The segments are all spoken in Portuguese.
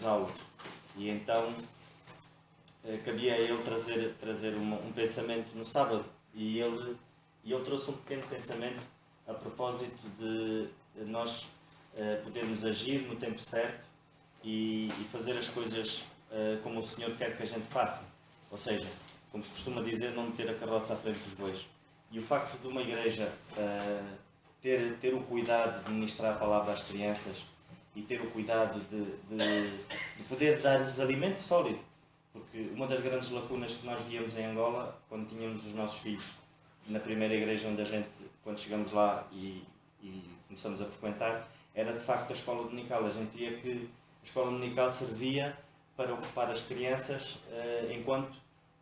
tínhamos aula. E então cabia a ele trazer um pensamento no sábado. E ele trouxe um pequeno pensamento a propósito de nós podermos agir no tempo certo e fazer as coisas como o Senhor quer que a gente faça. Ou seja, como se costuma dizer, não meter a carroça à frente dos bois. E o facto de uma igreja ter o cuidado de ministrar a palavra às crianças e ter o cuidado de poder dar-lhes alimento sólido. Porque uma das grandes lacunas que nós víamos em Angola, quando tínhamos os nossos filhos na primeira igreja onde a gente, quando chegamos lá e começamos a frequentar, era de facto a escola dominical. A gente via que a escola dominical servia para ocupar as crianças enquanto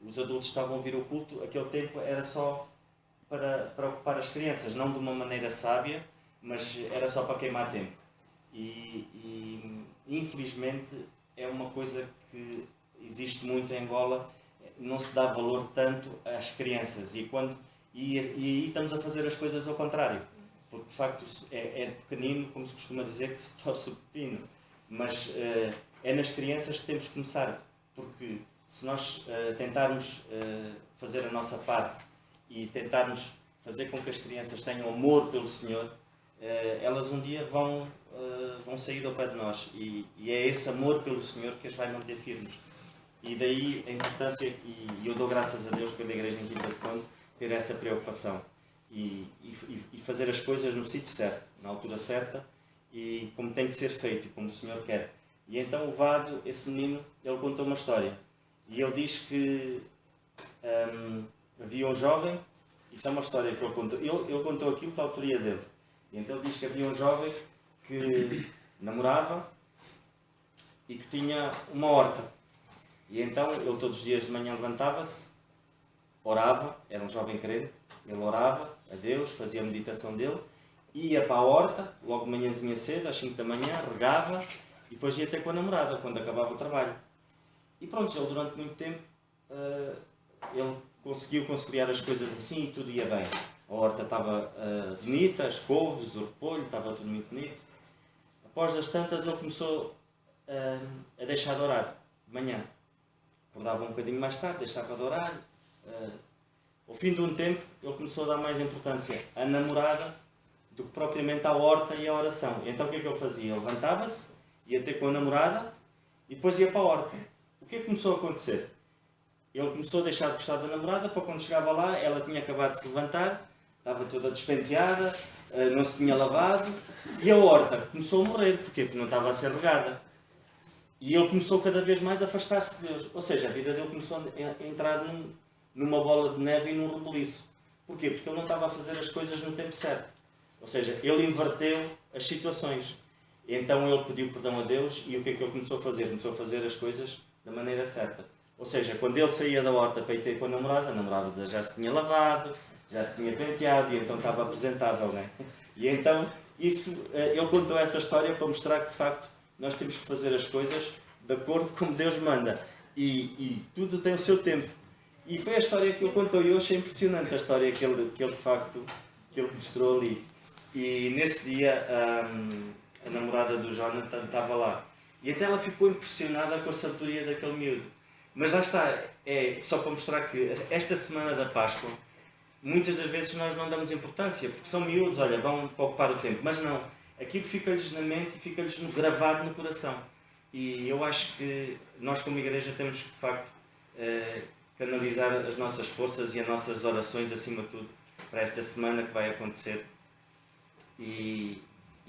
os adultos estavam a ouvir o culto. Aquele tempo era só para ocupar as crianças, não de uma maneira sábia, mas era só para queimar tempo. E infelizmente é uma coisa que existe muito em Angola, não se dá valor tanto às crianças e aí estamos a fazer as coisas ao contrário, porque de facto é pequenino, como se costuma dizer, que se torce o pepino, mas é nas crianças que temos que começar, porque se nós tentarmos fazer a nossa parte e tentarmos fazer com que as crianças tenham amor pelo Senhor, elas um dia vão sair do pé de nós e é esse amor pelo Senhor que as vai manter firmes. E daí a importância, e eu dou graças a Deus pela Igreja em Quinta de Conde, ter essa preocupação e fazer as coisas no sítio certo, na altura certa e como tem que ser feito e como o Senhor quer. E então o Vado, esse menino, ele contou uma história e ele diz que havia um jovem, isso é uma história que ele contou, ele contou aquilo da autoria dele, e então ele diz que havia um jovem que namorava e que tinha uma horta. E então ele todos os dias de manhã levantava-se, orava, era um jovem crente, ele orava a Deus, fazia a meditação dele, ia para a horta, logo de manhãzinha cedo, às 5 da manhã, regava e depois ia ter com a namorada, quando acabava o trabalho. E pronto, ele durante muito tempo, ele conseguiu conciliar as coisas assim e tudo ia bem. A horta estava bonita, as couves, o repolho, estava tudo muito bonito. Após as tantas ele começou a deixar de orar, de manhã. Acordava um bocadinho mais tarde, deixava de orar. Ao fim de um tempo, ele começou a dar mais importância à namorada do que propriamente à horta e à oração. E então o que é que ele fazia? Ele levantava-se, ia ter com a namorada e depois ia para a horta. O que é que começou a acontecer? Ele começou a deixar de gostar da namorada, para quando chegava lá, ela tinha acabado de se levantar, estava toda despenteada, não se tinha lavado, e a horta começou a morrer. Porquê? Porque não estava a ser regada. E ele começou cada vez mais a afastar-se de Deus. Ou seja, a vida dele começou a entrar numa bola de neve e num rebuliço. Porquê? Porque ele não estava a fazer as coisas no tempo certo. Ou seja, ele inverteu as situações. E então ele pediu perdão a Deus e o que é que ele começou a fazer? Começou a fazer as coisas da maneira certa. Ou seja, quando ele saía da horta para ir ter com a namorada já se tinha lavado, já se tinha penteado e então estava apresentável, não é? E então, ele contou essa história para mostrar que de facto nós temos que fazer as coisas de acordo com como Deus manda. E tudo tem o seu tempo. E foi a história que ele contou e eu achei impressionante a história que ele de facto mostrou ali. E nesse dia a namorada do Jonathan estava lá. E até ela ficou impressionada com a sabedoria daquele miúdo. Mas lá está, é só para mostrar que esta semana da Páscoa, muitas das vezes nós não damos importância, porque são miúdos, olha, vão ocupar o tempo. Mas não, aquilo fica-lhes na mente e fica-lhes gravado no coração. E eu acho que nós como igreja temos que, de facto, canalizar as nossas forças e as nossas orações, acima de tudo, para esta semana que vai acontecer. E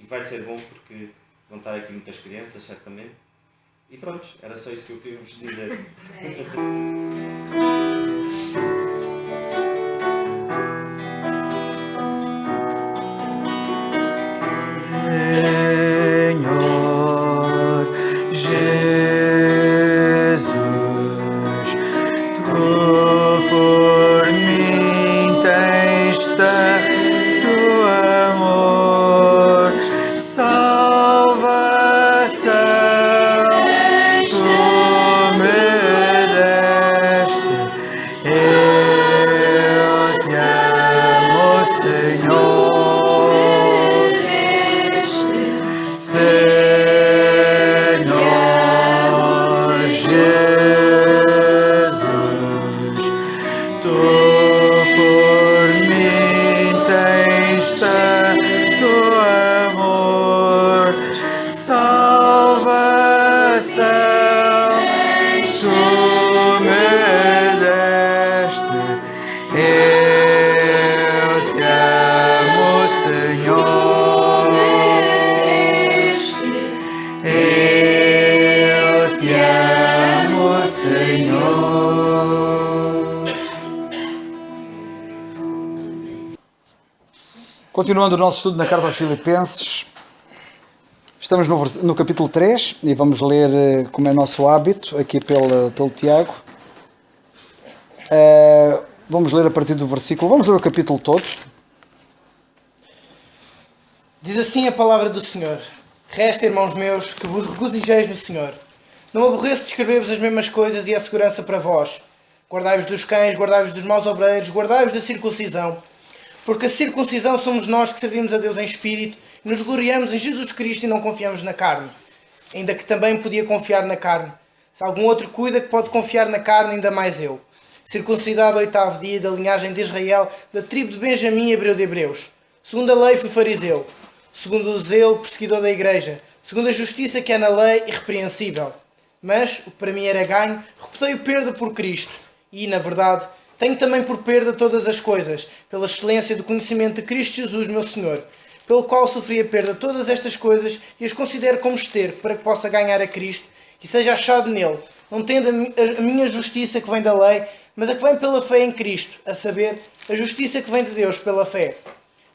vai ser bom porque vão estar aqui muitas crianças, certamente. E pronto, era só isso que eu queria vos dizer. Senhor, Continuando o nosso estudo na Carta aos Filipenses, estamos no capítulo 3 e vamos ler, como é nosso hábito, aqui pelo Tiago. Vamos ler a partir do versículo, vamos ler o capítulo todo. Diz assim a palavra do Senhor: Resta, irmãos meus, que vos regozijeis no Senhor. Não aborreço de escrever-vos as mesmas coisas e é segurança para vós. Guardai-vos dos cães, guardai-vos dos maus obreiros, guardai-vos da circuncisão. Porque a circuncisão somos nós que servimos a Deus em espírito e nos gloriamos em Jesus Cristo e não confiamos na carne. Ainda que também podia confiar na carne. Se algum outro cuida que pode confiar na carne, ainda mais eu. Circuncidado ao 8º dia da linhagem de Israel, da tribo de Benjamim, hebreu de hebreus. Segundo a lei fui fariseu. Segundo o zelo, perseguidor da igreja. Segundo a justiça que há na lei, irrepreensível. Mas, o que para mim era ganho, reputei-o perda por Cristo. E, na verdade, tenho também por perda todas as coisas, pela excelência do conhecimento de Cristo Jesus, meu Senhor, pelo qual sofri a perda todas estas coisas e as considero como esterco para que possa ganhar a Cristo e seja achado nele, não tendo a minha justiça que vem da lei, mas a que vem pela fé em Cristo, a saber, a justiça que vem de Deus pela fé,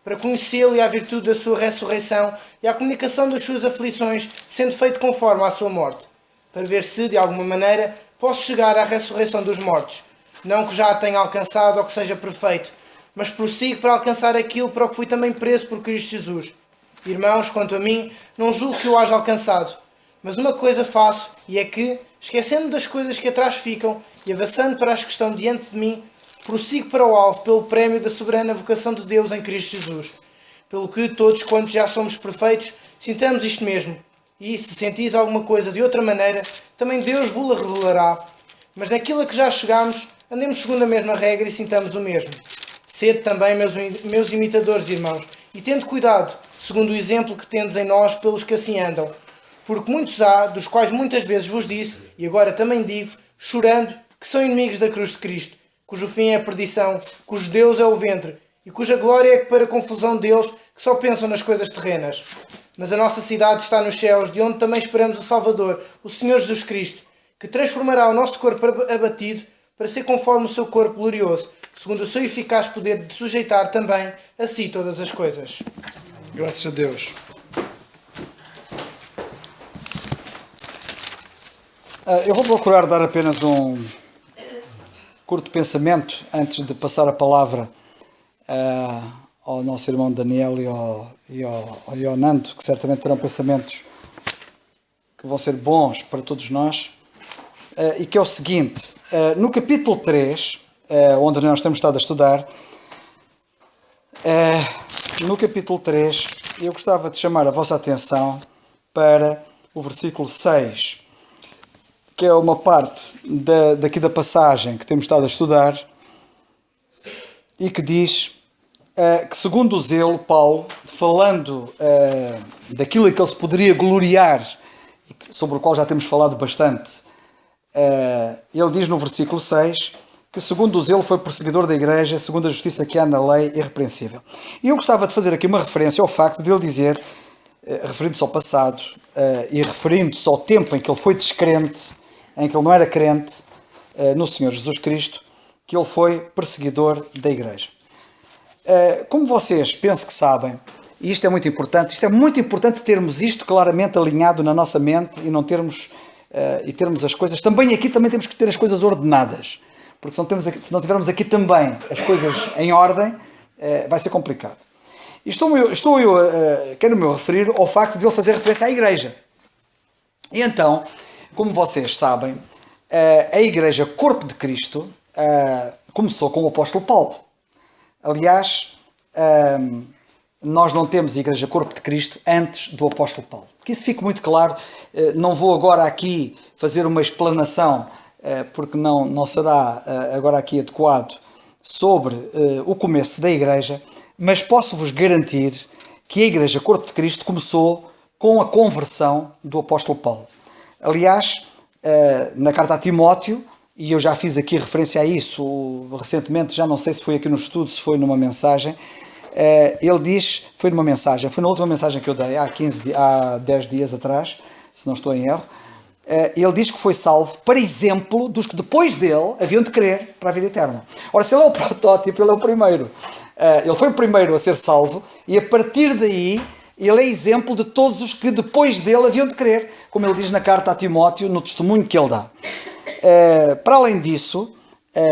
para conhecê-lo e à virtude da sua ressurreição e à comunicação das suas aflições, sendo feito conforme à sua morte, para ver se, de alguma maneira, posso chegar à ressurreição dos mortos. Não que já a tenha alcançado ou que seja perfeito, mas prossigo para alcançar aquilo para o que fui também preso por Cristo Jesus. Irmãos, quanto a mim, não julgo que o haja alcançado, mas uma coisa faço, e é que, esquecendo das coisas que atrás ficam e avançando para as que estão diante de mim, prossigo para o alvo pelo prémio da soberana vocação de Deus em Cristo Jesus. Pelo que todos quantos já somos perfeitos, sintamos isto mesmo, e se sentis alguma coisa de outra maneira, também Deus vos-la revelará. Mas naquilo a que já chegamos, andemos segundo a mesma regra e sintamos o mesmo. Sede também meus imitadores, irmãos, e tende cuidado, segundo o exemplo que tendes em nós pelos que assim andam. Porque muitos há, dos quais muitas vezes vos disse, e agora também digo, chorando, que são inimigos da cruz de Cristo, cujo fim é a perdição, cujo Deus é o ventre, e cuja glória é para a confusão deles que só pensam nas coisas terrenas. Mas a nossa cidade está nos céus, de onde também esperamos o Salvador, o Senhor Jesus Cristo, que transformará o nosso corpo abatido para ser conforme o seu corpo glorioso, segundo o seu eficaz poder de sujeitar também a si todas as coisas. Graças a Deus. Eu vou procurar dar apenas um curto pensamento antes de passar a palavra ao nosso irmão Daniel e ao Nando, que certamente terão pensamentos que vão ser bons para todos nós. E que é o seguinte: no capítulo 3, onde nós temos estado a estudar, no capítulo 3, eu gostava de chamar a vossa atenção para o versículo 6, que é uma parte daqui da passagem que temos estado a estudar, e que diz que, segundo o zelo, Paulo, falando daquilo em que ele se poderia gloriar, sobre o qual já temos falado bastante, ele diz no versículo 6 que, segundo o zelo, foi perseguidor da igreja, segundo a justiça que há na lei, irrepreensível. E eu gostava de fazer aqui uma referência ao facto de ele dizer, referindo-se ao passado e referindo-se ao tempo em que ele foi descrente, em que ele não era crente no Senhor Jesus Cristo, que ele foi perseguidor da igreja. Como vocês penso que sabem, e isto é muito importante termos isto claramente alinhado na nossa mente e não termos e termos as coisas, também temos que ter as coisas ordenadas, porque se não tivermos aqui também as coisas em ordem, vai ser complicado. E quero-me referir ao facto de ele fazer referência à igreja. E então, como vocês sabem, a igreja Corpo de Cristo começou com o apóstolo Paulo. Aliás, nós não temos a igreja Corpo de Cristo antes do apóstolo Paulo. Que isso fique muito claro. Não vou agora aqui fazer uma explanação, porque não será agora aqui adequado, sobre o começo da igreja, mas posso-vos garantir que a igreja Corpo de Cristo começou com a conversão do apóstolo Paulo. Aliás, na carta a Timóteo, e eu já fiz aqui referência a isso recentemente, já não sei se foi aqui no estudo, se foi numa mensagem, ele diz, foi na última mensagem que eu dei há 10 dias atrás, se não estou em erro, ele diz que foi salvo para exemplo dos que depois dele haviam de crer para a vida eterna. Ora, se ele é o protótipo, ele é o primeiro. Ele foi o primeiro a ser salvo e a partir daí ele é exemplo de todos os que depois dele haviam de crer, como ele diz na carta a Timóteo, no testemunho que ele dá. Para além disso,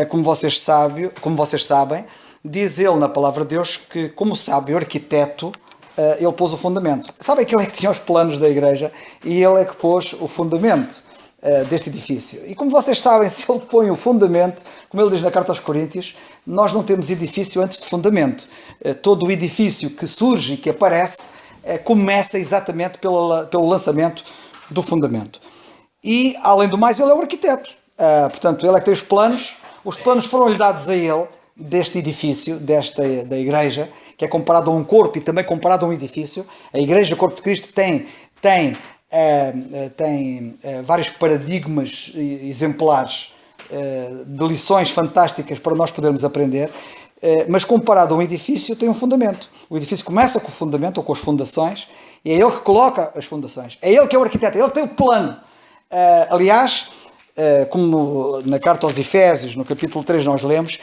como vocês sabem, diz ele na palavra de Deus que, como sábio arquiteto, ele pôs o fundamento. Sabem que ele é que tinha os planos da igreja e ele é que pôs o fundamento deste edifício. E como vocês sabem, se ele põe o fundamento, como ele diz na carta aos Coríntios, nós não temos edifício antes de fundamento. Todo o edifício que surge e que aparece começa exatamente pelo lançamento do fundamento. E, além do mais, ele é o arquiteto. Portanto, ele é que tem os planos foram-lhe dados a ele, deste edifício, da igreja, que é comparado a um corpo e também comparado a um edifício. A igreja, o corpo de Cristo, tem vários paradigmas exemplares de lições fantásticas para nós podermos aprender, mas comparado a um edifício tem um fundamento. O edifício começa com o fundamento ou com as fundações e é ele que coloca as fundações. É ele que é o arquiteto, é ele que tem o plano. Aliás, como na carta aos Efésios, no capítulo 3 nós lemos,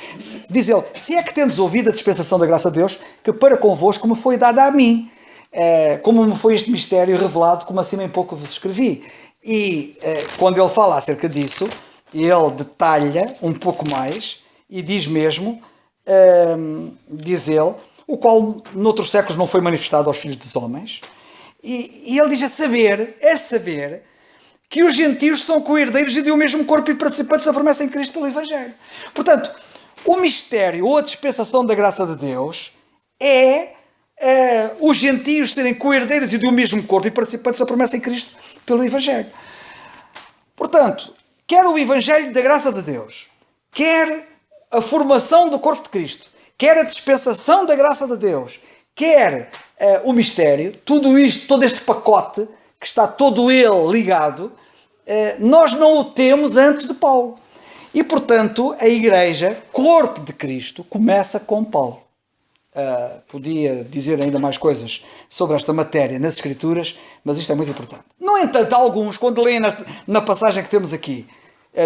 diz ele: se é que tendes ouvido a dispensação da graça de Deus, que para convosco me foi dada a mim, como me foi este mistério revelado, como acima em pouco vos escrevi. E quando ele fala acerca disso, ele detalha um pouco mais e diz mesmo, diz ele, o qual noutros séculos não foi manifestado aos filhos dos homens, e ele diz a saber que os gentios são co-herdeiros e de um mesmo corpo e participantes da promessa em Cristo pelo Evangelho. Portanto, o mistério ou a dispensação da graça de Deus é os gentios serem co-herdeiros e de um mesmo corpo e participantes da promessa em Cristo pelo Evangelho. Portanto, quer o Evangelho da graça de Deus, quer a formação do corpo de Cristo, quer a dispensação da graça de Deus, quer o mistério, tudo isto, todo este pacote, que está todo ele ligado, nós não o temos antes de Paulo. E, portanto, a igreja, corpo de Cristo, começa com Paulo. Podia dizer ainda mais coisas sobre esta matéria nas Escrituras, mas isto é muito importante. No entanto, alguns, quando leem na passagem que temos aqui,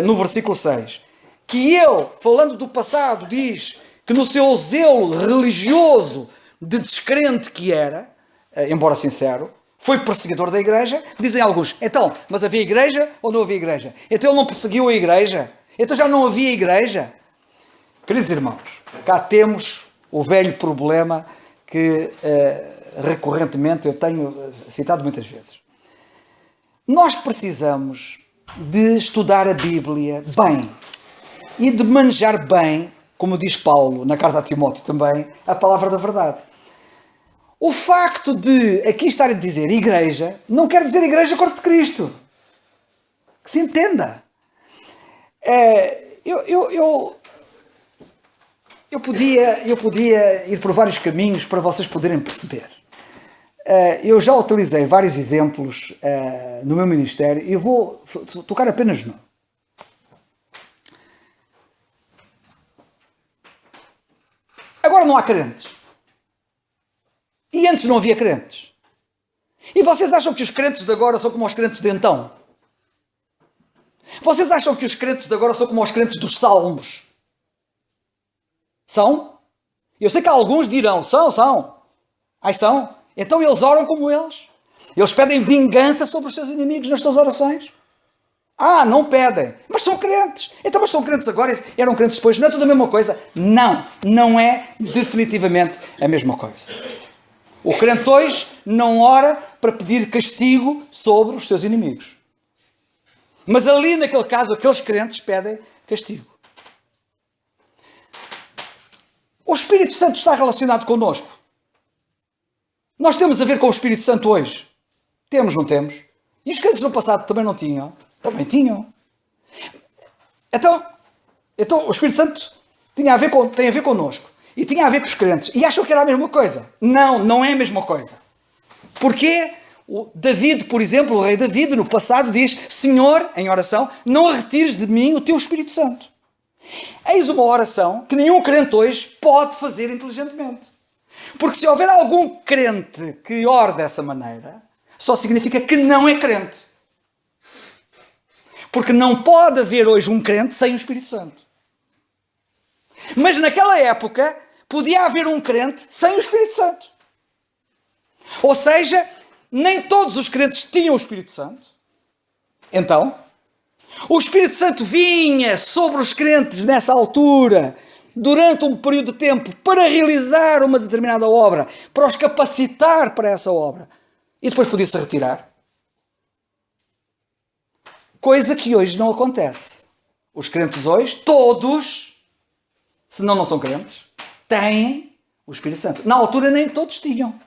no versículo 6, que ele, falando do passado, diz que no seu zelo religioso de descrente que era, embora sincero, foi perseguidor da igreja, dizem alguns, então, mas havia igreja ou não havia igreja? Então ele não perseguiu a igreja? Então já não havia igreja? Queridos irmãos, cá temos o velho problema que recorrentemente eu tenho citado muitas vezes. Nós precisamos de estudar a Bíblia bem e de manejar bem, como diz Paulo na carta a Timóteo também, a palavra da verdade. O facto de aqui estar a dizer igreja, não quer dizer igreja corpo de Cristo. Que se entenda. Eu podia ir por vários caminhos para vocês poderem perceber. Eu já utilizei vários exemplos no meu ministério e eu vou tocar apenas num. Agora não há crentes. E antes não havia crentes. E vocês acham que os crentes de agora são como os crentes de então? Vocês acham que os crentes de agora são como os crentes dos Salmos? São? Eu sei que alguns dirão, são. Ai, são? Então eles oram como eles. Eles pedem vingança sobre os seus inimigos nas suas orações. Não pedem. Mas são crentes. Então, mas são crentes agora e eram crentes depois. Não é tudo a mesma coisa? Não é definitivamente a mesma coisa. O crente hoje não ora para pedir castigo sobre os seus inimigos. Mas ali, naquele caso, aqueles crentes pedem castigo. O Espírito Santo está relacionado connosco. Nós temos a ver com o Espírito Santo hoje. Temos, não temos? E os crentes no passado também não tinham? Também tinham. Então o Espírito Santo tem a ver connosco. E tinha a ver com os crentes. E acham que era a mesma coisa. Não é a mesma coisa. Porque o David, por exemplo, o rei David, no passado diz: Senhor, em oração, não retires de mim o teu Espírito Santo. Eis uma oração que nenhum crente hoje pode fazer inteligentemente. Porque se houver algum crente que ore dessa maneira, só significa que não é crente. Porque não pode haver hoje um crente sem o Espírito Santo. Mas naquela época podia haver um crente sem o Espírito Santo. Ou seja, nem todos os crentes tinham o Espírito Santo. Então, o Espírito Santo vinha sobre os crentes nessa altura, durante um período de tempo, para realizar uma determinada obra, para os capacitar para essa obra. E depois podia-se retirar. Coisa que hoje não acontece. Os crentes hoje, todos, senão não são crentes, têm o Espírito Santo. Na altura nem todos tinham.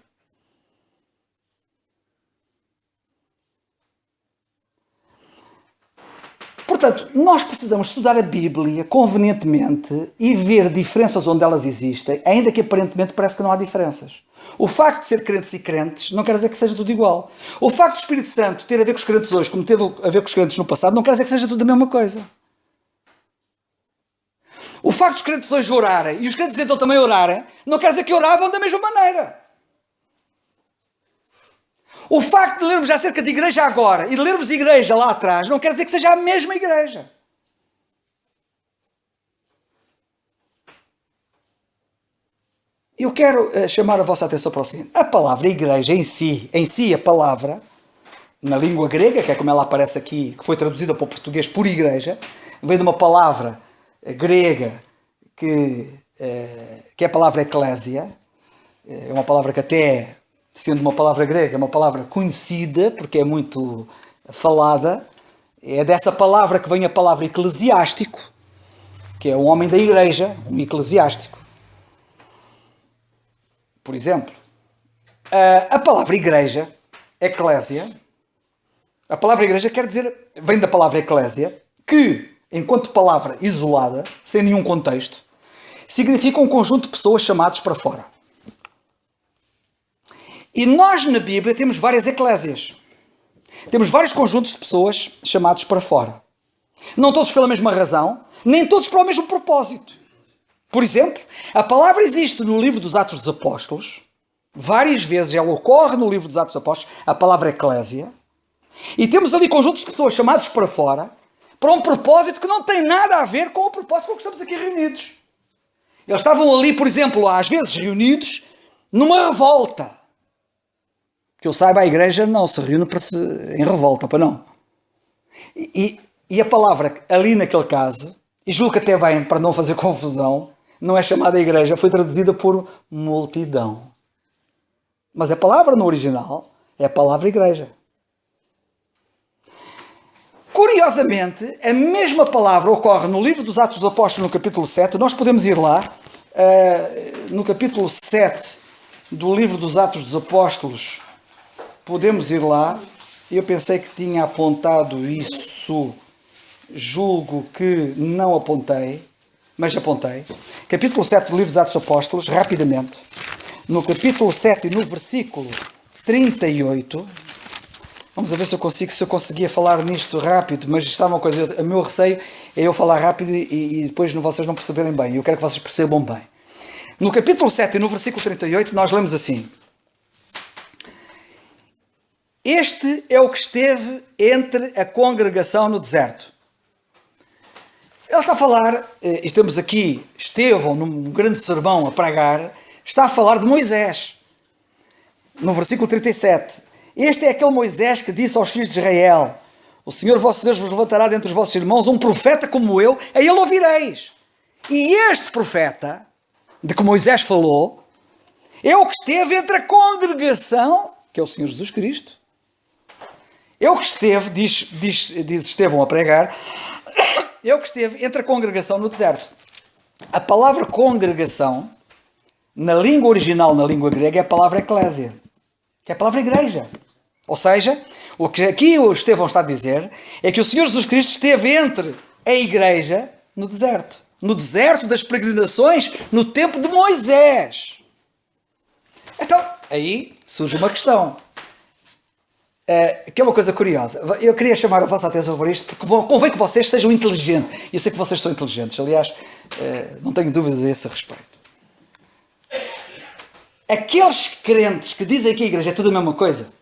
Portanto, nós precisamos estudar a Bíblia convenientemente e ver diferenças onde elas existem, ainda que aparentemente parece que não há diferenças. O facto de ser crentes e crentes não quer dizer que seja tudo igual. O facto do Espírito Santo ter a ver com os crentes hoje, como teve a ver com os crentes no passado, não quer dizer que seja tudo a mesma coisa. O facto dos crentes hoje orarem e os crentes então também orarem, não quer dizer que oravam da mesma maneira. O facto de lermos acerca de igreja agora e de lermos igreja lá atrás não quer dizer que seja a mesma igreja. Eu quero chamar a vossa atenção para o seguinte. A palavra igreja em si a palavra, na língua grega, que é como ela aparece aqui, que foi traduzida para o português por igreja, vem de uma palavra grega que é a palavra eclésia. É uma palavra que até, sendo uma palavra grega, é uma palavra conhecida, porque é muito falada. É dessa palavra que vem a palavra eclesiástico, que é um homem da igreja, um eclesiástico. Por exemplo, a palavra igreja, eclésia, a palavra igreja quer dizer, vem da palavra eclésia, que, enquanto palavra isolada, sem nenhum contexto, significa um conjunto de pessoas chamados para fora. E nós na Bíblia temos várias eclésias. Temos vários conjuntos de pessoas chamados para fora. Não todos pela mesma razão, nem todos para o mesmo propósito. Por exemplo, a palavra existe no livro dos Atos dos Apóstolos. Várias vezes ela ocorre no livro dos Atos dos Apóstolos, a palavra eclésia. E temos ali conjuntos de pessoas chamados para fora, para um propósito que não tem nada a ver com o propósito com que estamos aqui reunidos. Eles estavam ali, por exemplo, às vezes reunidos numa revolta. Que eu saiba, a igreja não se reúne em revolta, para não. E a palavra ali naquele caso, e julgo que até bem, para não fazer confusão, não é chamada igreja, foi traduzida por multidão. Mas a palavra no original é a palavra igreja. Curiosamente, a mesma palavra ocorre no livro dos Atos dos Apóstolos, no capítulo 7. Nós podemos ir lá, no capítulo 7 do livro dos Atos dos Apóstolos, podemos ir lá. Eu pensei que tinha apontado isso, julgo que não apontei, mas apontei. Capítulo 7 do livro dos Atos dos Apóstolos, rapidamente. No capítulo 7 e no versículo 38, vamos a ver se eu conseguia falar nisto rápido, mas sabe uma coisa, o meu receio é eu falar rápido e depois vocês não perceberem bem. Eu quero que vocês percebam bem. No capítulo 7 e no versículo 38, nós lemos assim: Este é o que esteve entre a congregação no deserto. Ele está a falar, estamos aqui, Estevão, num grande sermão a pregar, está a falar de Moisés. No versículo 37, este é aquele Moisés que disse aos filhos de Israel: O Senhor vosso Deus vos levantará dentre os vossos irmãos um profeta como eu, a ele ouvireis. E este profeta, de que Moisés falou, é o que esteve entre a congregação, que é o Senhor Jesus Cristo. É o que esteve, diz Estevão a pregar, é o que esteve entre a congregação no deserto. A palavra congregação, na língua original, na língua grega, é a palavra eclésia, que é a palavra igreja. Ou seja, o que aqui o Estevão está a dizer é que o Senhor Jesus Cristo esteve entre a igreja no deserto das peregrinações, no tempo de Moisés. Então, aí surge uma questão, que é uma coisa curiosa. Eu queria chamar a vossa atenção para isto, porque convém que vocês sejam inteligentes. Eu sei que vocês são inteligentes, aliás, não tenho dúvidas a esse respeito. Aqueles crentes que dizem que a igreja é tudo a mesma coisa,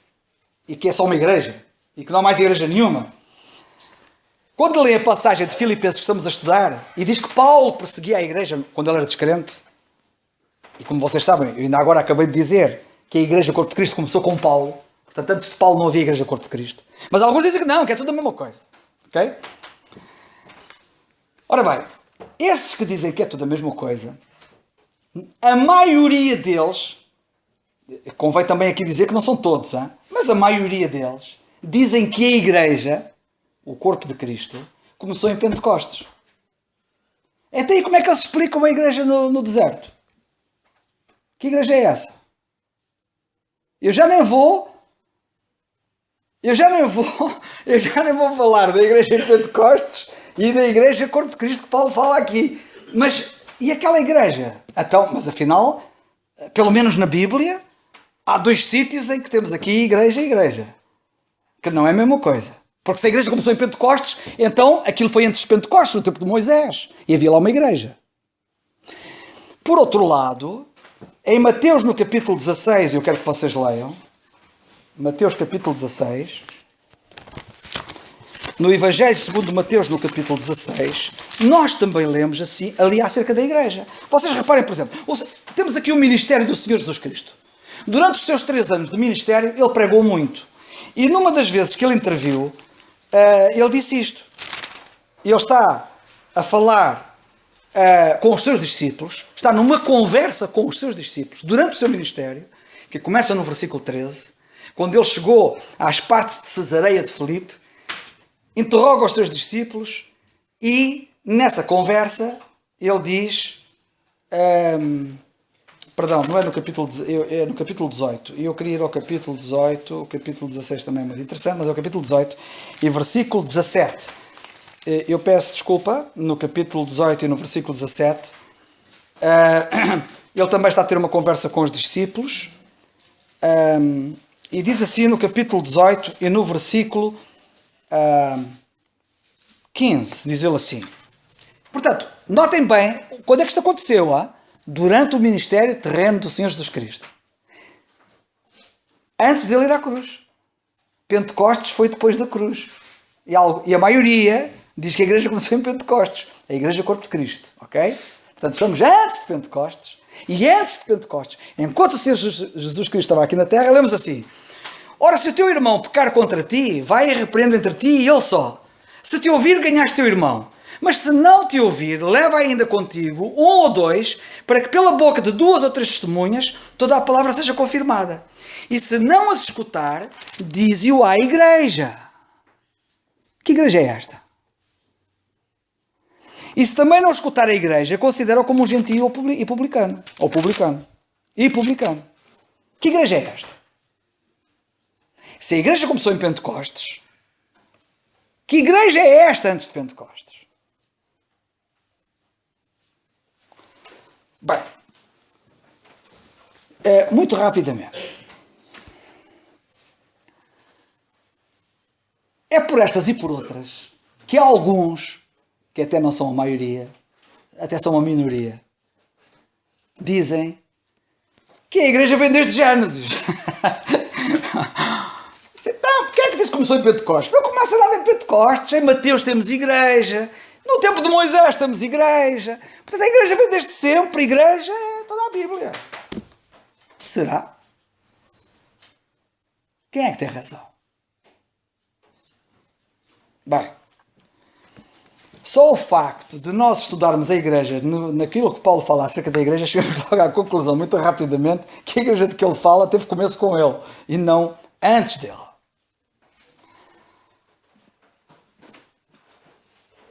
e que é só uma igreja, e que não há mais igreja nenhuma, Quando lê a passagem de Filipenses que estamos a estudar, e diz que Paulo perseguia a igreja quando ele era descrente, e como vocês sabem, eu ainda agora acabei de dizer que a igreja Corpo de Cristo começou com Paulo, portanto antes de Paulo não havia igreja Corpo de Cristo. Mas alguns dizem que não, que é tudo a mesma coisa. Ok? Ora bem, esses que dizem que é tudo a mesma coisa, a maioria deles, convém também aqui dizer que não são todos, hein? Mas a maioria deles dizem que a igreja, o corpo de Cristo, começou em Pentecostes. Então e como é que eles explicam a igreja no deserto? Que igreja é essa? Eu já nem vou falar da igreja em Pentecostes e da igreja corpo de Cristo que Paulo fala aqui. Mas, e aquela igreja? Então, mas afinal, pelo menos na Bíblia, há 2 sítios em que temos aqui igreja e igreja. Que não é a mesma coisa. Porque se a igreja começou em Pentecostes, então aquilo foi antes de Pentecostes, no tempo de Moisés. E havia lá uma igreja. Por outro lado, em Mateus no capítulo 16, eu quero que vocês leiam. Mateus capítulo 16. No Evangelho segundo Mateus no capítulo 16, nós também lemos assim, ali acerca da igreja. Vocês reparem, por exemplo, temos aqui o ministério do Senhor Jesus Cristo. Durante os seus 3 anos de ministério, ele pregou muito. E numa das vezes que ele interviu, ele disse isto. Ele está a falar com os seus discípulos, está numa conversa com os seus discípulos, durante o seu ministério, que começa no versículo 13, quando ele chegou às partes de Cesareia de Filipe, interroga os seus discípulos e, nessa conversa, ele diz... Perdão, não é no capítulo, é no capítulo 18. E eu queria ir ao capítulo 18, o capítulo 16 também é muito interessante, mas é o capítulo 18 e versículo 17. Eu peço desculpa, no capítulo 18 e no versículo 17, ele também está a ter uma conversa com os discípulos, e diz assim no capítulo 18 e no versículo 15, diz ele assim. Portanto, notem bem, quando é que isto aconteceu? Durante o ministério terreno do Senhor Jesus Cristo. Antes dele ir à cruz. Pentecostes foi depois da cruz. E a maioria diz que a igreja começou em Pentecostes. A igreja Corpo de Cristo. Ok? Portanto, estamos antes de Pentecostes. E antes de Pentecostes, enquanto o Senhor Jesus Cristo estava aqui na terra, lemos assim. Ora, se o teu irmão pecar contra ti, vai e repreende entre ti e ele só. Se te ouvir, ganhaste teu irmão. Mas se não te ouvir, leva ainda contigo 1 ou 2, para que pela boca de 2 ou 3 testemunhas toda a palavra seja confirmada. E se não as escutar, dize-o à igreja. Que igreja é esta? E se também não escutar a igreja, considera-o como um gentio e publicano. Ou publicano. E publicano. Que igreja é esta? Se a igreja começou em Pentecostes, que igreja é esta antes de Pentecostes? Bem, muito rapidamente. É por estas e por outras que há alguns, que até não são a maioria, até são uma minoria, dizem que a igreja vem desde Gênesis. Então, quem é que disse que começou em Pentecostes? Não começa nada em Pentecostes. Em Mateus temos igreja. No tempo de Moisés temos igreja. Portanto, a igreja vem desde sempre. Igreja é toda a Bíblia. Será? Quem é que tem razão? Bem, só o facto de nós estudarmos a igreja naquilo que Paulo fala acerca da igreja, chegamos logo à conclusão muito rapidamente que a igreja de que ele fala teve começo com ele e não antes dele.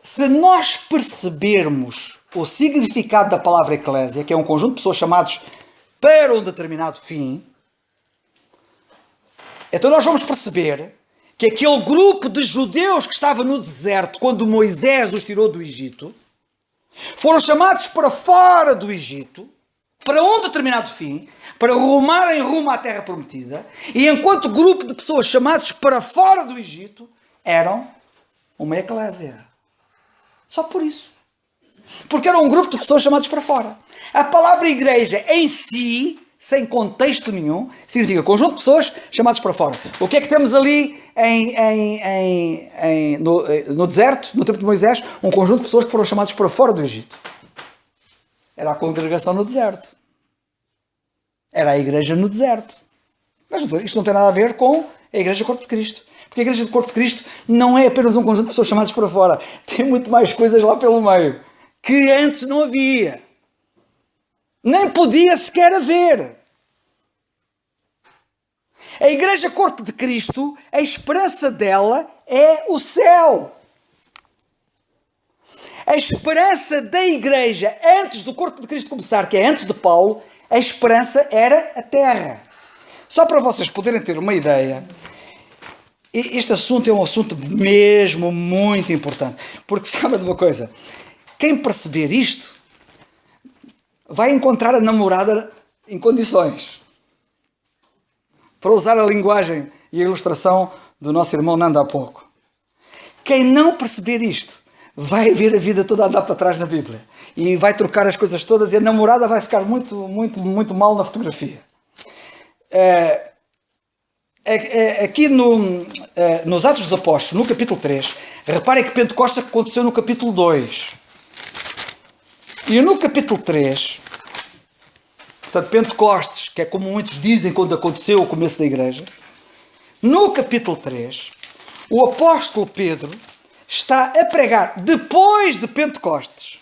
Se nós percebermos o significado da palavra eclésia, que é um conjunto de pessoas chamados para um determinado fim, então nós vamos perceber que aquele grupo de judeus que estava no deserto quando Moisés os tirou do Egito, foram chamados para fora do Egito, para um determinado fim, para rumarem rumo à terra prometida, e enquanto grupo de pessoas chamados para fora do Egito, eram uma eclésia. Só por isso. Porque era um grupo de pessoas chamadas para fora. A palavra igreja em si sem contexto nenhum, significa conjunto de pessoas chamados para fora. O que é que temos ali no deserto, no tempo de Moisés? Um conjunto de pessoas que foram chamados para fora do Egito. Era a congregação no deserto. Era a igreja no deserto. Mas isto não tem nada a ver com a igreja do Corpo de Cristo. Porque a igreja do Corpo de Cristo não é apenas um conjunto de pessoas chamadas para fora. Tem muito mais coisas lá pelo meio. Que antes não havia. Nem podia sequer haver. A igreja Corpo de Cristo, a esperança dela é o céu. A esperança da igreja antes do Corpo de Cristo começar, que é antes de Paulo, a esperança era a terra. Só para vocês poderem ter uma ideia, este assunto é um assunto mesmo muito importante. Porque sabe de uma coisa? Quem perceber isto vai encontrar a namorada em condições. Para usar a linguagem e a ilustração do nosso irmão Nando há pouco. Quem não perceber isto vai ver a vida toda a andar para trás na Bíblia. E vai trocar as coisas todas e a namorada vai ficar muito, muito, muito mal na fotografia. Aqui nos Atos dos Apóstolos, no capítulo 3, reparem que Pentecostes aconteceu no capítulo 2. E no capítulo 3, portanto, Pentecostes, que é como muitos dizem quando aconteceu o começo da igreja, no capítulo 3, o apóstolo Pedro está a pregar depois de Pentecostes.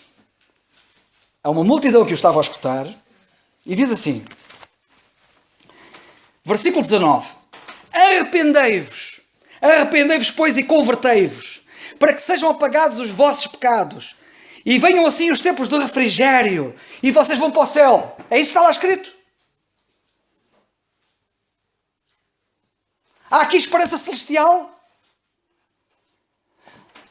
Há uma multidão que o estava a escutar e diz assim, versículo 19: arrependei-vos, pois, e convertei-vos, para que sejam apagados os vossos pecados, e venham assim os tempos do refrigério, e vocês vão para o céu. É isso que está lá escrito. Há aqui esperança celestial.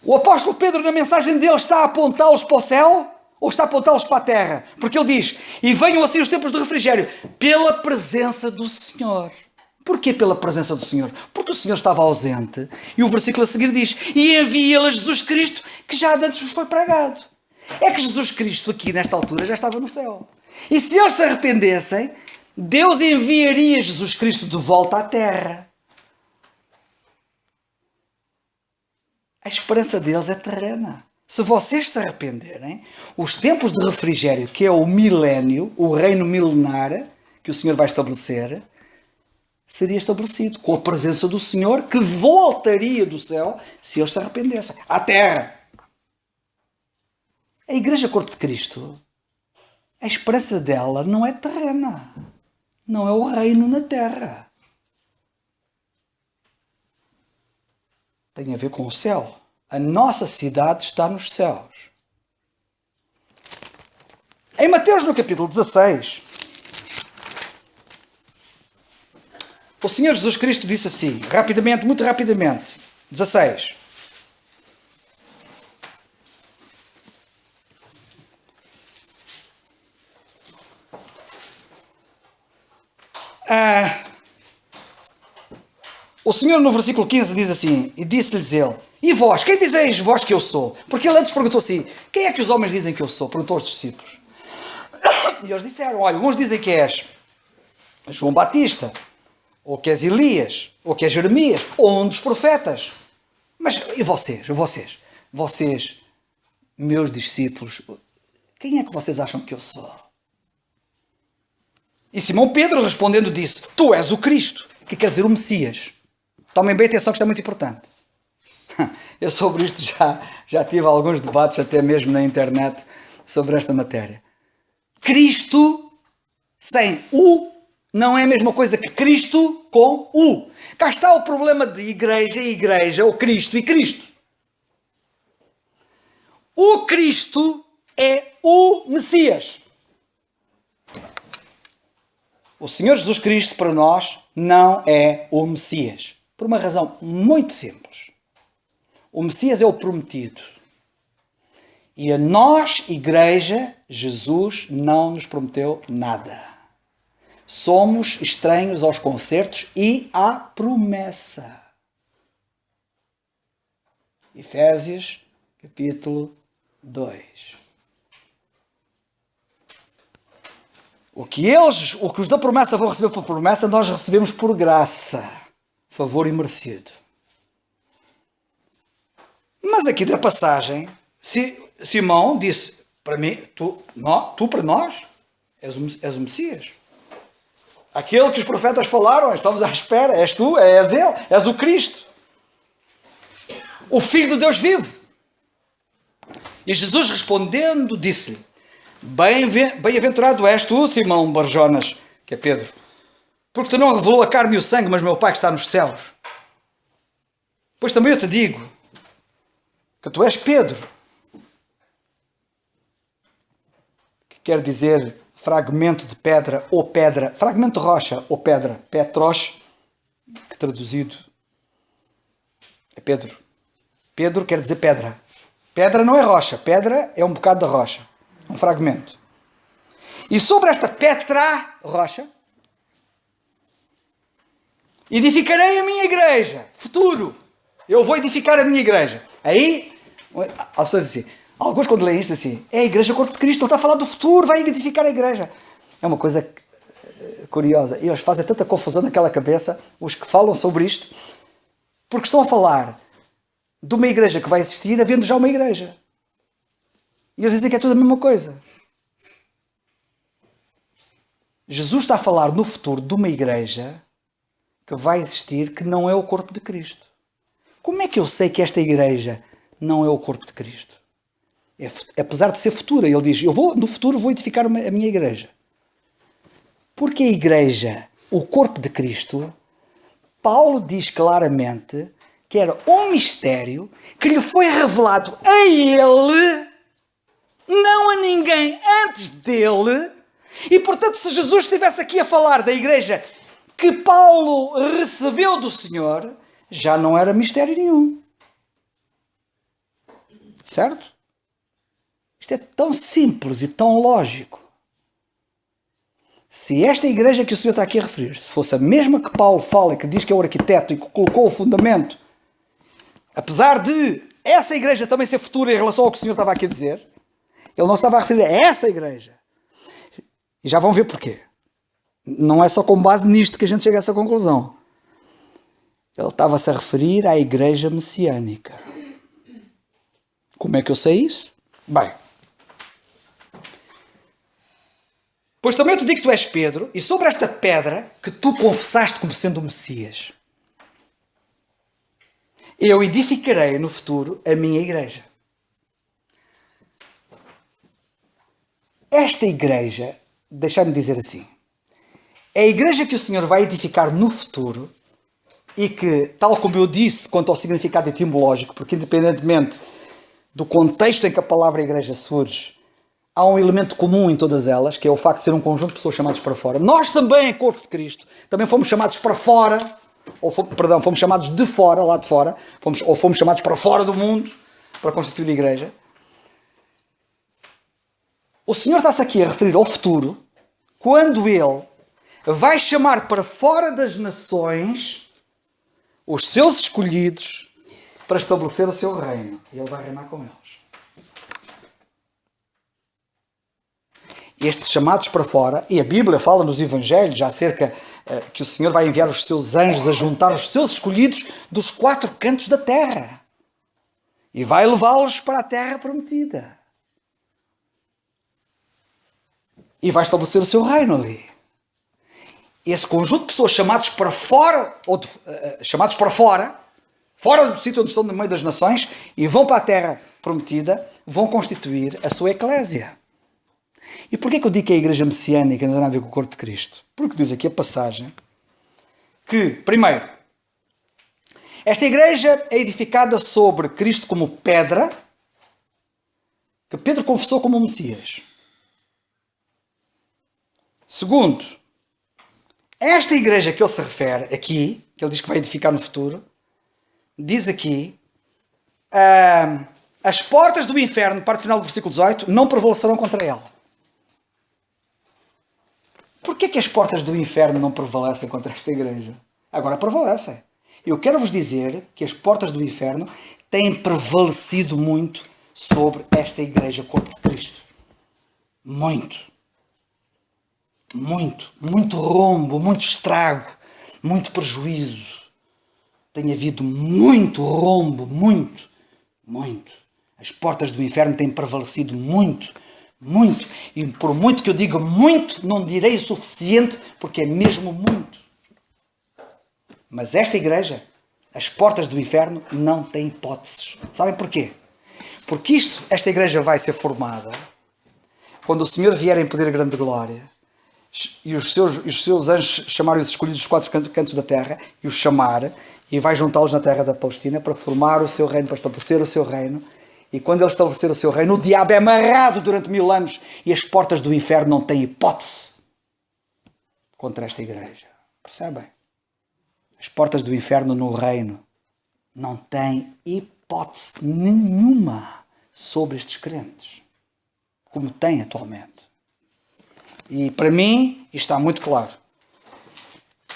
O apóstolo Pedro, na mensagem dele, está a apontá-los para o céu ou está a apontá-los para a terra? Porque ele diz, e venham assim os tempos de refrigério, pela presença do Senhor. Porquê pela presença do Senhor? Porque o Senhor estava ausente. E o versículo a seguir diz, e envia-lhes Jesus Cristo, que já antes vos foi pregado. É que Jesus Cristo aqui, nesta altura, já estava no céu. E se eles se arrependessem, Deus enviaria Jesus Cristo de volta à terra. A esperança deles é terrena. Se vocês se arrependerem, os tempos de refrigério, que é o milénio, o reino milenar, que o Senhor vai estabelecer, seria estabelecido com a presença do Senhor, que voltaria do céu se eles se arrependessem. À terra. A Igreja Corpo de Cristo, a esperança dela não é terrena. Não é o reino na terra. Tem a ver com o céu. A nossa cidade está nos céus. Em Mateus, no capítulo 16, o Senhor Jesus Cristo disse assim, rapidamente, muito rapidamente, 16. O Senhor no versículo 15 diz assim, e disse-lhes ele, e vós, quem dizeis vós que eu sou? Porque ele antes perguntou assim, quem é que os homens dizem que eu sou? Perguntou aos discípulos. E eles disseram, olha, uns dizem que és João Batista, ou que és Elias, ou que és Jeremias, ou um dos profetas. Mas e vocês, meus discípulos, quem é que vocês acham que eu sou? E Simão Pedro respondendo disse, tu és o Cristo, que quer dizer o Messias. Tomem bem atenção que isto é muito importante. Eu sobre isto já tive alguns debates, até mesmo na internet, sobre esta matéria. Cristo sem U não é a mesma coisa que Cristo com U. Cá está o problema de igreja, ou Cristo e Cristo. O Cristo é o Messias. O Senhor Jesus Cristo, para nós, não é o Messias. Por uma razão muito simples. O Messias é o prometido. E a nós, igreja, Jesus não nos prometeu nada. Somos estranhos aos concertos e à promessa. Efésios, capítulo 2. O que os da promessa vão receber por promessa, nós recebemos por graça, favor imerecido. Mas aqui da passagem, Simão disse, para mim, tu para nós, és o Messias. Aquele que os profetas falaram, estamos à espera, és tu, és ele, és o Cristo. O Filho de Deus vivo. E Jesus respondendo, disse-lhe, bem-aventurado és tu, Simão Barjonas, que é Pedro, porque tu não revelou a carne e o sangue, mas meu Pai que está nos céus. Pois também eu te digo, que tu és Pedro, que quer dizer fragmento de pedra ou pedra, fragmento de rocha ou pedra, Petros, que traduzido é Pedro. Pedro quer dizer pedra. Pedra não é rocha, pedra é um bocado da rocha, um fragmento. E sobre esta Petra, rocha, edificarei a minha igreja, futuro. Eu vou edificar a minha igreja. Aí, as pessoas dizem assim, alguns quando leem isto assim, é a igreja corpo de Cristo, ele está a falar do futuro, vai edificar a igreja. É uma coisa curiosa. E eles fazem tanta confusão naquela cabeça, os que falam sobre isto, porque estão a falar de uma igreja que vai existir, havendo já uma igreja. E eles dizem que é tudo a mesma coisa. Jesus está a falar no futuro de uma igreja que vai existir, que não é o corpo de Cristo. Como é que eu sei que esta igreja não é o corpo de Cristo? Apesar de ser futura, ele diz, no futuro vou edificar a minha igreja. Porque a igreja, o corpo de Cristo, Paulo diz claramente que era um mistério que lhe foi revelado a ele, não a ninguém antes dele, e portanto se Jesus estivesse aqui a falar da igreja que Paulo recebeu do Senhor, já não era mistério nenhum. Certo? Isto é tão simples e tão lógico. Se esta igreja que o Senhor está aqui a referir, se fosse a mesma que Paulo fala, que diz que é o arquiteto e que colocou o fundamento, apesar de essa igreja também ser futura em relação ao que o Senhor estava aqui a dizer, ele não estava a referir a essa igreja. E já vão ver porquê. Não é só com base nisto que a gente chega a essa conclusão. Ele estava-se a referir à igreja messiânica. Como é que eu sei isso? Bem, pois também eu te digo que tu és Pedro, e sobre esta pedra que tu confessaste como sendo o Messias, eu edificarei no futuro a minha igreja. Esta igreja, deixa-me dizer assim, é a igreja que o Senhor vai edificar no futuro e que, tal como eu disse quanto ao significado etimológico, porque independentemente do contexto em que a palavra igreja surge, há um elemento comum em todas elas, que é o facto de ser um conjunto de pessoas chamadas para fora. Nós também, em corpo de Cristo, também fomos chamados para fora, fomos chamados de fora, lá de fora, fomos chamados para fora do mundo, para constituir a igreja. O Senhor está-se aqui a referir ao futuro, quando Ele vai chamar para fora das nações os seus escolhidos para estabelecer o seu reino. E Ele vai reinar com eles. Estes chamados para fora, e a Bíblia fala nos Evangelhos acerca que o Senhor vai enviar os seus anjos a juntar os seus escolhidos dos 4 cantos da terra. E vai levá-los para a terra prometida. E vai estabelecer o seu reino ali. Esse conjunto de pessoas chamados para fora, chamados para fora, fora do sítio onde estão no meio das nações, e vão para a terra prometida, vão constituir a sua eclésia. E porquê que eu digo que é a igreja messiânica não tem nada a ver com o corpo de Cristo? Porque diz aqui a passagem que, primeiro, esta igreja é edificada sobre Cristo como pedra, que Pedro confessou como o Messias. Segundo, esta igreja que ele se refere aqui, que ele diz que vai edificar no futuro, diz aqui, as portas do inferno, parte final do versículo 18, não prevalecerão contra ela. Porquê que as portas do inferno não prevalecem contra esta igreja? Agora prevalecem. Eu quero vos dizer que as portas do inferno têm prevalecido muito sobre esta igreja, corpo de Cristo. Muito. muito rombo, muito estrago, muito prejuízo. Tem havido muito rombo, muito. As portas do inferno têm prevalecido muito. E por muito que eu diga muito, não direi o suficiente, porque é mesmo muito. Mas esta igreja, as portas do inferno não têm hipóteses. Sabem porquê? Porque esta igreja vai ser formada quando o Senhor vier em poder e grande glória e os seus anjos chamarem os escolhidos dos 4 cantos da terra e os chamar e vai juntá-los na terra da Palestina para formar o seu reino, para estabelecer o seu reino. E quando ele estabelecer o seu reino, o diabo é amarrado durante 1000 anos e as portas do inferno não têm hipótese contra esta igreja. Percebem? As portas do inferno no reino não têm hipótese nenhuma sobre estes crentes, como tem atualmente. E para mim, isto está muito claro.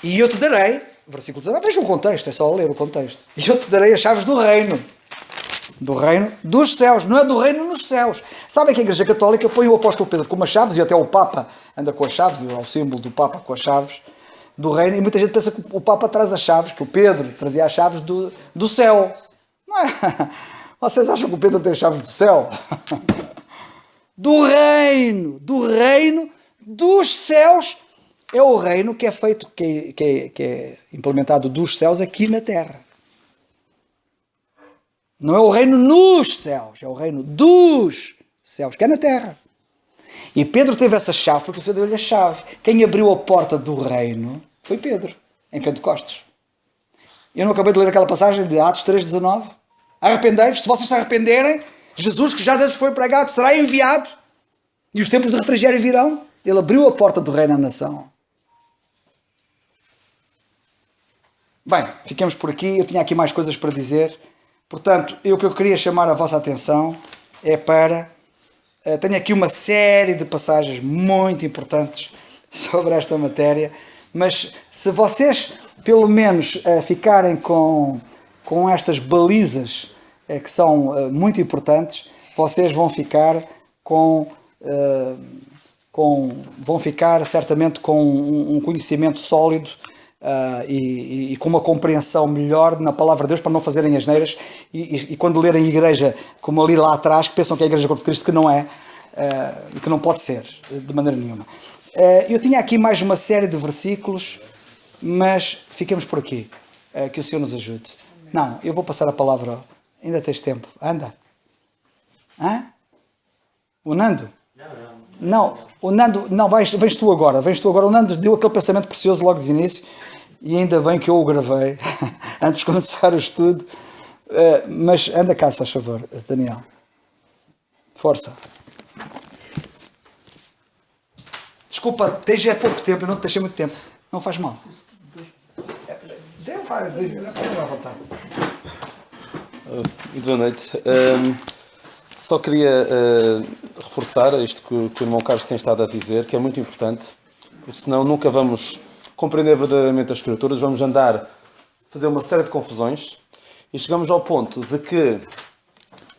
E eu te darei, versículo 19, veja o contexto, é só ler o contexto. E eu te darei as chaves do reino dos céus, não é do reino nos céus. Sabem que a Igreja Católica põe o apóstolo Pedro com umas chaves, e até o Papa anda com as chaves, e é o símbolo do Papa com as chaves do reino, e muita gente pensa que o Papa traz as chaves, que o Pedro trazia as chaves do céu. Não é? Vocês acham que o Pedro tem as chaves do céu? Do reino dos céus. É o reino que é feito, que é implementado dos céus aqui na terra. Não é o reino nos céus, é o reino dos céus, que é na terra. E Pedro teve essa chave porque o Senhor deu-lhe a chave. Quem abriu a porta do reino foi Pedro, em Pentecostes. Eu não acabei de ler aquela passagem de Atos 3,19? Arrependei-vos, se vocês se arrependerem, Jesus, que já Deus foi pregado, será enviado e os tempos de refrigério virão. Ele abriu a porta do reino à nação. Bem, fiquemos por aqui. Eu tinha aqui mais coisas para dizer. Portanto, o que eu queria chamar a vossa atenção é para... tenho aqui uma série de passagens muito importantes sobre esta matéria, mas se vocês, pelo menos, ficarem com estas balizas que são muito importantes, vocês vão ficar vão ficar certamente com um conhecimento sólido e com uma compreensão melhor na palavra de Deus, para não fazerem asneiras e quando lerem a igreja, como ali lá atrás, que pensam que é a igreja do Corpo de Cristo, que não é, e que não pode ser, de maneira nenhuma. Eu tinha aqui mais uma série de versículos, mas fiquemos por aqui. Que o Senhor nos ajude. Não, eu vou passar a palavra. Ainda tens tempo. Anda. Hã? O Nando? Não, o Nando, não, vens tu agora. O Nando deu aquele pensamento precioso logo de início, e ainda bem que eu o gravei antes de começar o estudo. Mas anda cá, se faz favor, Daniel. Força. Desculpa, tens pouco tempo, eu não te deixei muito tempo. Não faz mal. Muito boa noite. Só queria reforçar isto que o irmão Carlos tem estado a dizer, que é muito importante, porque senão nunca vamos compreender verdadeiramente as Escrituras, vamos andar a fazer uma série de confusões e chegamos ao ponto de que,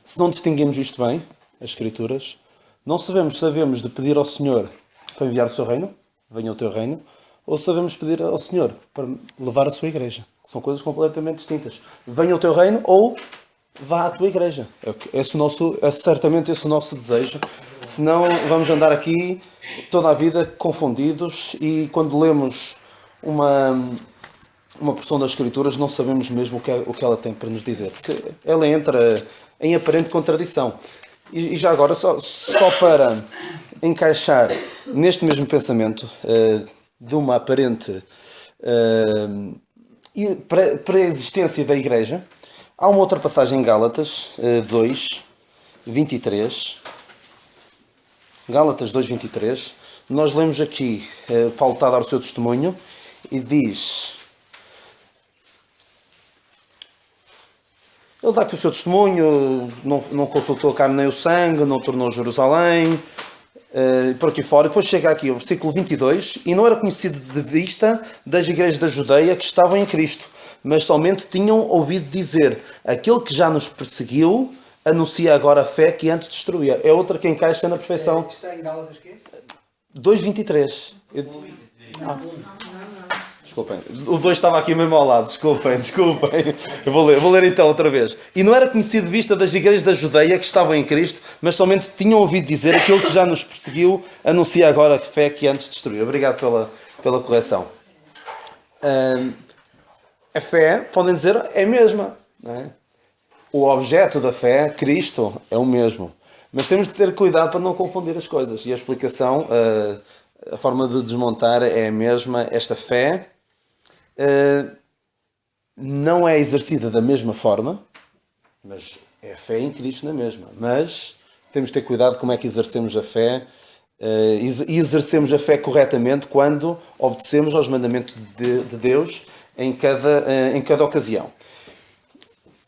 se não distinguimos isto bem, as Escrituras, não sabemos de pedir ao Senhor para enviar o seu reino, venha o teu reino, ou sabemos pedir ao Senhor para levar a sua igreja. São coisas completamente distintas. Venha o teu reino ou vá à tua igreja. É certamente esse o nosso desejo. Senão vamos andar aqui toda a vida confundidos e quando lemos uma porção das Escrituras não sabemos mesmo o que ela tem para nos dizer. Porque ela entra em aparente contradição. E já agora, só para encaixar neste mesmo pensamento de uma aparente pré-existência da Igreja, há uma outra passagem em Gálatas 2, 23. Gálatas 2, 23. Nós lemos aqui, Paulo está a dar o seu testemunho e diz... Ele dá aqui o seu testemunho, não consultou a carne nem o sangue, não tornou Jerusalém, por aqui fora. Depois chega aqui o versículo 22, e não era conhecido de vista das igrejas da Judeia que estavam em Cristo, mas somente tinham ouvido dizer, aquele que já nos perseguiu, anuncia agora a fé que antes destruía. É outra que encaixa na perfeição. Está em Gálatas quê? 2:23. Desculpem. O 2 estava aqui mesmo ao lado. Desculpem. Eu vou ler então outra vez. E não era conhecido de vista das igrejas da Judeia que estavam em Cristo, mas somente tinham ouvido dizer aquilo que já nos perseguiu, anuncia agora a fé que antes destruiu. Obrigado pela correção. A fé, podem dizer, é a mesma. Não é? O objeto da fé, Cristo, é o mesmo. Mas temos de ter cuidado para não confundir as coisas. E a explicação, a forma de desmontar é a mesma. Esta fé não é exercida da mesma forma, mas é a fé em Cristo na mesma. Mas temos de ter cuidado como é que exercemos a fé e exercemos a fé corretamente quando obedecemos aos mandamentos de Deus em cada ocasião.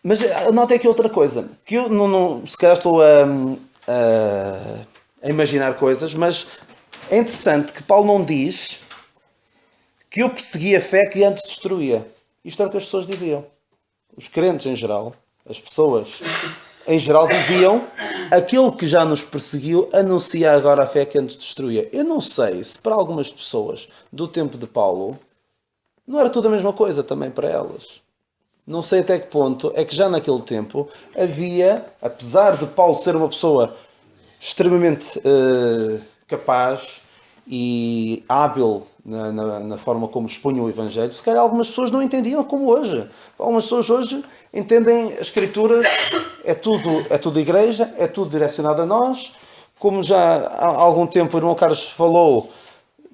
Mas notem aqui outra coisa, que eu não se calhar estou a imaginar coisas, mas é interessante que Paulo não diz que eu persegui a fé que antes destruía. Isto era o que as pessoas diziam. Os crentes em geral, as pessoas em geral diziam: aquele que já nos perseguiu anuncia agora a fé que antes destruía. Eu não sei se para algumas pessoas do tempo de Paulo não era tudo a mesma coisa também para elas. Não sei até que ponto é que já naquele tempo havia, apesar de Paulo ser uma pessoa extremamente capaz e hábil na forma como expunha o Evangelho, se calhar algumas pessoas não entendiam como hoje. Algumas pessoas hoje entendem as Escrituras, é tudo igreja, é tudo direcionado a nós. Como já há algum tempo o irmão Carlos falou,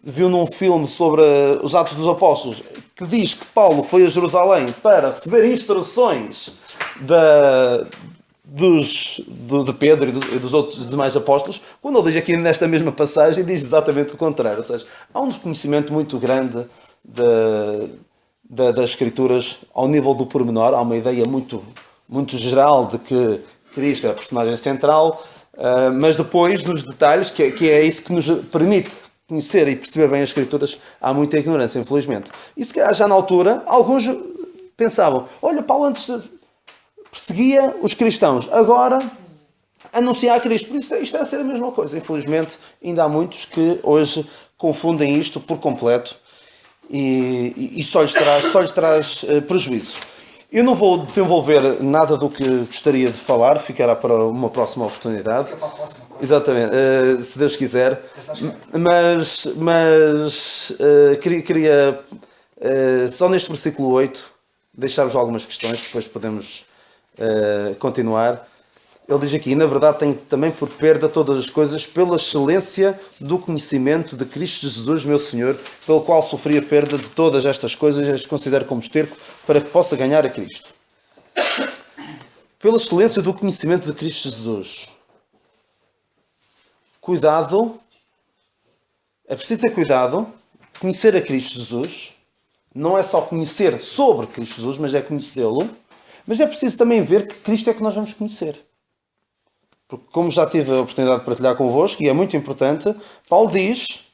viu num filme sobre os Atos dos Apóstolos, que diz que Paulo foi a Jerusalém para receber instruções de Pedro e dos outros demais apóstolos, quando ele diz aqui nesta mesma passagem, diz exatamente o contrário. Ou seja, há um desconhecimento muito grande das Escrituras ao nível do pormenor. Há uma ideia muito, muito geral de que Cristo é a personagem central, mas depois, nos detalhes, que é isso que nos permite conhecer e perceber bem as Escrituras, há muita ignorância, infelizmente. E se calhar já na altura, alguns pensavam: olha, Paulo antes perseguia os cristãos, agora anuncia a Cristo. Por isso isto deve ser a mesma coisa. Infelizmente, ainda há muitos que hoje confundem isto por completo e só lhes traz prejuízo. Eu não vou desenvolver nada do que gostaria de falar, ficará para uma próxima oportunidade. Fica para a próxima. Exatamente, se Deus quiser. Mas queria só neste versículo 8 deixar-vos algumas questões, depois podemos continuar. Ele diz aqui: na verdade tenho também por perda todas as coisas pela excelência do conhecimento de Cristo Jesus, meu Senhor, pelo qual sofri a perda de todas estas coisas e as considero como esterco para que possa ganhar a Cristo. Pela excelência do conhecimento de Cristo Jesus. Cuidado, é preciso ter cuidado. Conhecer a Cristo Jesus não é só conhecer sobre Cristo Jesus, mas é conhecê-lo. Mas é preciso também ver que Cristo é que nós vamos conhecer. Porque, como já tive a oportunidade de partilhar convosco, e é muito importante, Paulo diz,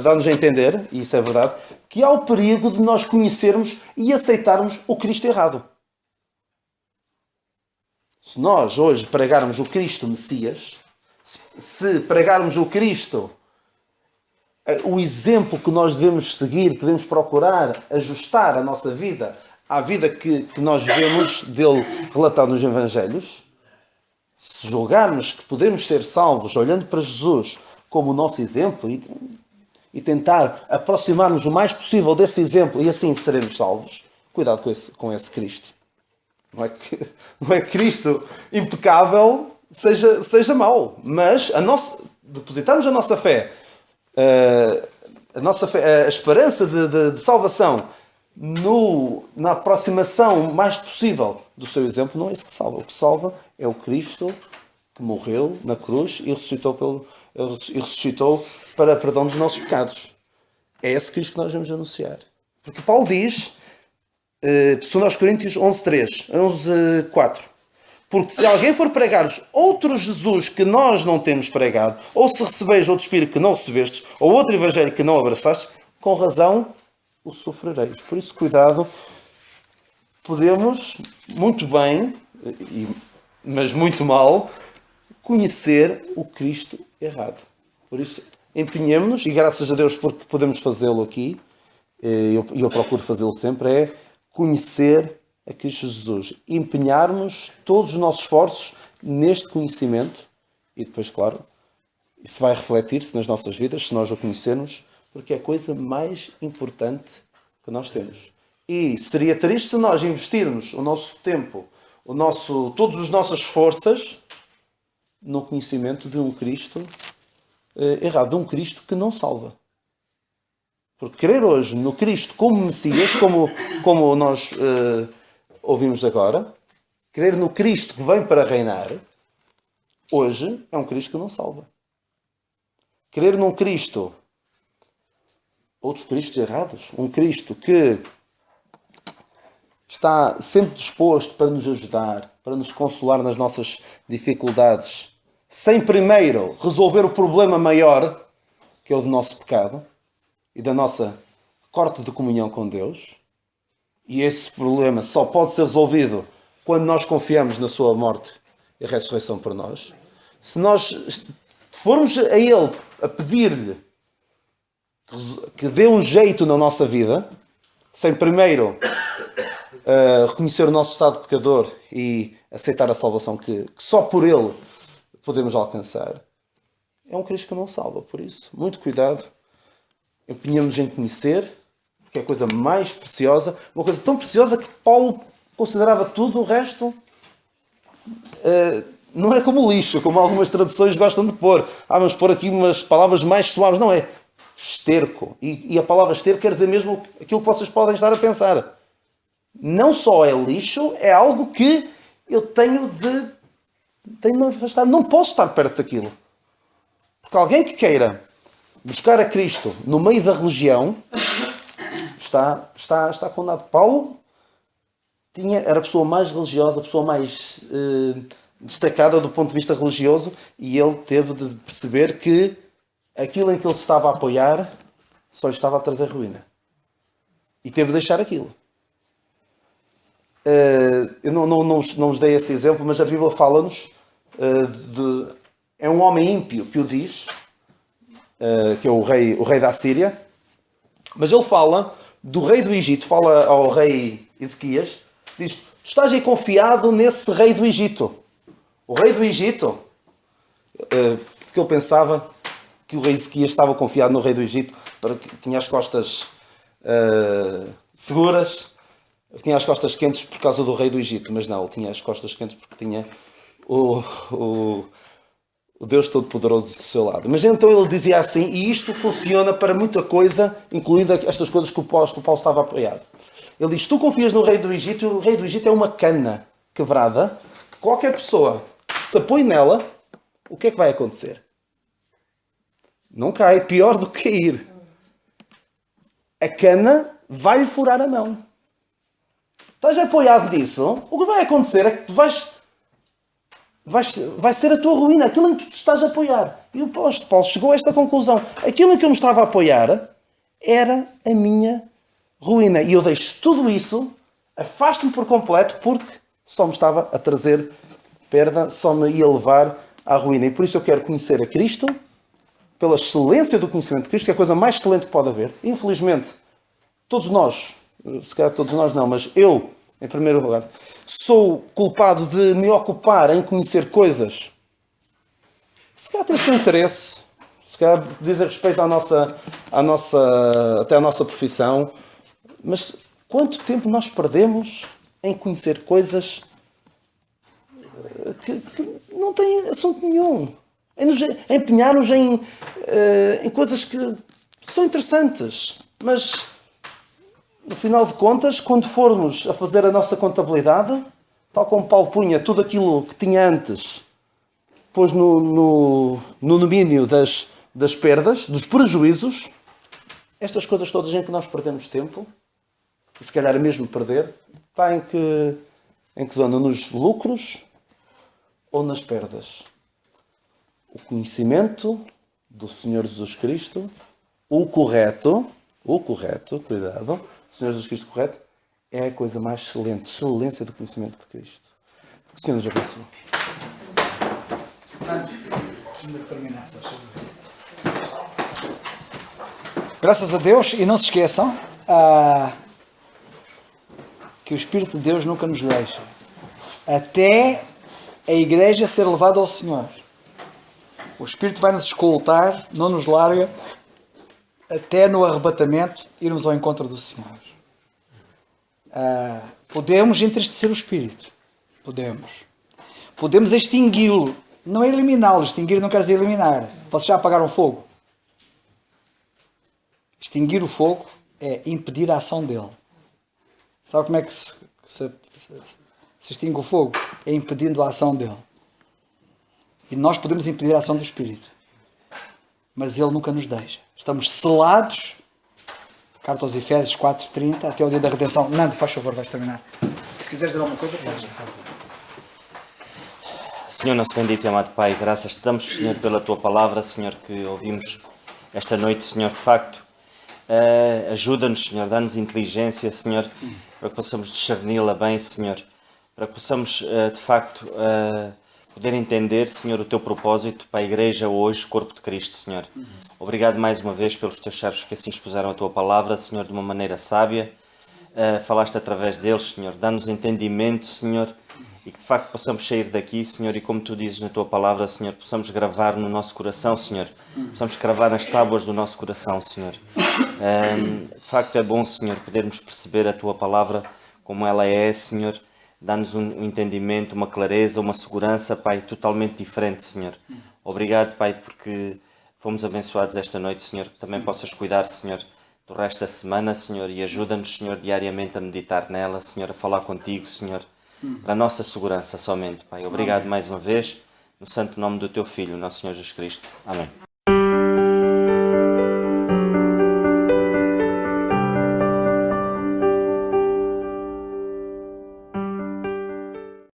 dá-nos a entender, e isso é verdade, que há o perigo de nós conhecermos e aceitarmos o Cristo errado. Se nós hoje pregarmos o Cristo Messias, se pregarmos o Cristo, o exemplo que nós devemos seguir, que devemos procurar ajustar a nossa vida à vida que nós vemos dele relatado nos Evangelhos, se julgarmos que podemos ser salvos olhando para Jesus como o nosso exemplo e tentar aproximar-nos o mais possível desse exemplo e assim seremos salvos, cuidado com esse Cristo. Não é que Cristo impecável seja mau, mas depositarmos a nossa fé, a esperança de salvação na aproximação mais possível do seu exemplo, não é isso que salva. O que salva é o Cristo que morreu na cruz e ressuscitou para perdão dos nossos pecados. É esse Cristo que nós vamos anunciar. Porque Paulo diz, 2 Coríntios 11:4, porque se alguém for pregar-vos outro Jesus que nós não temos pregado, ou se recebeis outro Espírito que não recebestes, ou outro Evangelho que não abraçastes, com razão o sofrereis. Por isso, cuidado. Podemos muito bem, mas muito mal, conhecer o Cristo errado. Por isso, empenhemos-nos, e graças a Deus porque podemos fazê-lo aqui, e eu procuro fazê-lo sempre, é conhecer a Cristo Jesus. Empenharmos todos os nossos esforços neste conhecimento, e depois, claro, isso vai refletir-se nas nossas vidas, se nós o conhecermos, porque é a coisa mais importante que nós temos. E seria triste se nós investirmos o nosso tempo, todas as nossas forças no conhecimento de um Cristo errado, de um Cristo que não salva. Porque crer hoje no Cristo como Messias, como nós ouvimos agora, crer no Cristo que vem para reinar, hoje é um Cristo que não salva. Crer num Cristo, outros Cristos errados, um Cristo que está sempre disposto para nos ajudar, para nos consolar nas nossas dificuldades, sem primeiro resolver o problema maior, que é o do nosso pecado e da nossa corte de comunhão com Deus. E esse problema só pode ser resolvido quando nós confiamos na sua morte e ressurreição por nós. Se nós formos a Ele a pedir-lhe que dê um jeito na nossa vida, sem primeiro reconhecer o nosso estado de pecador e aceitar a salvação que só por Ele podemos alcançar, é um Cristo que não salva. Por isso, muito cuidado, empenhamos em conhecer, que é a coisa mais preciosa, uma coisa tão preciosa que Paulo considerava tudo o resto não é como lixo, como algumas traduções gostam de pôr. Vamos pôr aqui umas palavras mais suaves. Não, é esterco. E a palavra esterco quer dizer mesmo aquilo que vocês podem estar a pensar. Não só é lixo, é algo que eu tenho de me afastar. Não posso estar perto daquilo. Porque alguém que queira buscar a Cristo no meio da religião está condenado. Paulo era a pessoa mais religiosa, a pessoa mais destacada do ponto de vista religioso, e ele teve de perceber que aquilo em que ele se estava a apoiar só lhe estava a trazer ruína. E teve de deixar aquilo. Eu não vos dei esse exemplo, mas a Bíblia fala-nos é um homem ímpio que o diz, que é o rei da Assíria, mas ele fala do rei do Egito, fala ao rei Ezequias, diz: tu estás aí confiado nesse rei do Egito. O rei do Egito, porque ele pensava que o rei Ezequias estava confiado no rei do Egito, para que tinha as costas seguras, tinha as costas quentes por causa do rei do Egito, mas não, ele tinha as costas quentes porque tinha o Deus Todo-Poderoso do seu lado. Mas então ele dizia assim, e isto funciona para muita coisa, incluindo estas coisas que o apóstolo Paulo estava apoiado. Ele diz: tu confias no rei do Egito, e o rei do Egito é uma cana quebrada, que qualquer pessoa que se apoie nela, o que é que vai acontecer? Não cai, pior do que cair. A cana vai-lhe furar a mão. Estás apoiado nisso, o que vai acontecer é que tu vai ser a tua ruína, aquilo em que tu te estás a apoiar. E o apóstolo Paulo chegou a esta conclusão. Aquilo em que eu me estava a apoiar era a minha ruína. E eu deixo tudo isso, afasto-me por completo, porque só me estava a trazer perda, só me ia levar à ruína. E por isso eu quero conhecer a Cristo, pela excelência do conhecimento de Cristo, que é a coisa mais excelente que pode haver. Infelizmente, todos nós, se calhar todos nós não, mas eu, em primeiro lugar, sou culpado de me ocupar em conhecer coisas que se calhar têm o seu interesse, se calhar dizem respeito até à nossa profissão, mas quanto tempo nós perdemos em conhecer coisas que não têm assunto nenhum, em empenhar-nos em coisas que são interessantes, mas no final de contas, quando formos a fazer a nossa contabilidade, tal como Paulo punha tudo aquilo que tinha antes, pôs no domínio das perdas, dos prejuízos, estas coisas todas em que nós perdemos tempo, e se calhar é mesmo perder, está em que zona? Nos lucros ou nas perdas? O conhecimento do Senhor Jesus Cristo, o correto, cuidado, o Senhor Jesus Cristo correto, é a coisa mais excelente, excelência do conhecimento de Cristo. Que o Senhor nos abençoe. Graças a Deus, e não se esqueçam que o Espírito de Deus nunca nos deixa, até a igreja ser levada ao Senhor. O Espírito vai nos escoltar, não nos larga, até no arrebatamento irmos ao encontro do Senhor. Podemos entristecer o Espírito, podemos extingui-lo, não é eliminá-lo. Extinguir não quer dizer eliminar. Vocês já apagaram o fogo? Extinguir o fogo é impedir a ação dele. Sabe como é que se extingue o fogo? É impedindo a ação dele. E nós podemos impedir a ação do Espírito, mas ele nunca nos deixa. Estamos selados. Carta aos Efésios 4:30, até o dia da redenção. Nando, faz favor, vais terminar. Se quiseres dizer alguma coisa, podes. Senhor, nosso bendito e amado Pai, graças te damos, Senhor, pela tua palavra, Senhor, que ouvimos esta noite, Senhor, de facto. Ajuda-nos, Senhor, dá-nos inteligência, Senhor, para que possamos discerni-la bem, Senhor, para que possamos, de facto, poder entender, Senhor, o teu propósito para a Igreja hoje, corpo de Cristo, Senhor. Obrigado mais uma vez pelos teus servos que assim expuseram a tua palavra, Senhor, de uma maneira sábia. Falaste através deles, Senhor. Dá-nos entendimento, Senhor, e que de facto possamos sair daqui, Senhor, e como tu dizes na tua palavra, Senhor, possamos gravar no nosso coração, Senhor. Possamos cravar nas tábuas do nosso coração, Senhor. De facto é bom, Senhor, podermos perceber a tua palavra como ela é, Senhor. Dá-nos um entendimento, uma clareza, uma segurança, Pai, totalmente diferente, Senhor. Obrigado, Pai, porque fomos abençoados esta noite, Senhor. Que também possas cuidar, Senhor, do resto da semana, Senhor, e ajuda-nos, Senhor, diariamente a meditar nela, Senhor, a falar contigo, Senhor, para a nossa segurança somente, Pai. Obrigado mais uma vez, no santo nome do teu Filho, nosso Senhor Jesus Cristo. Amém.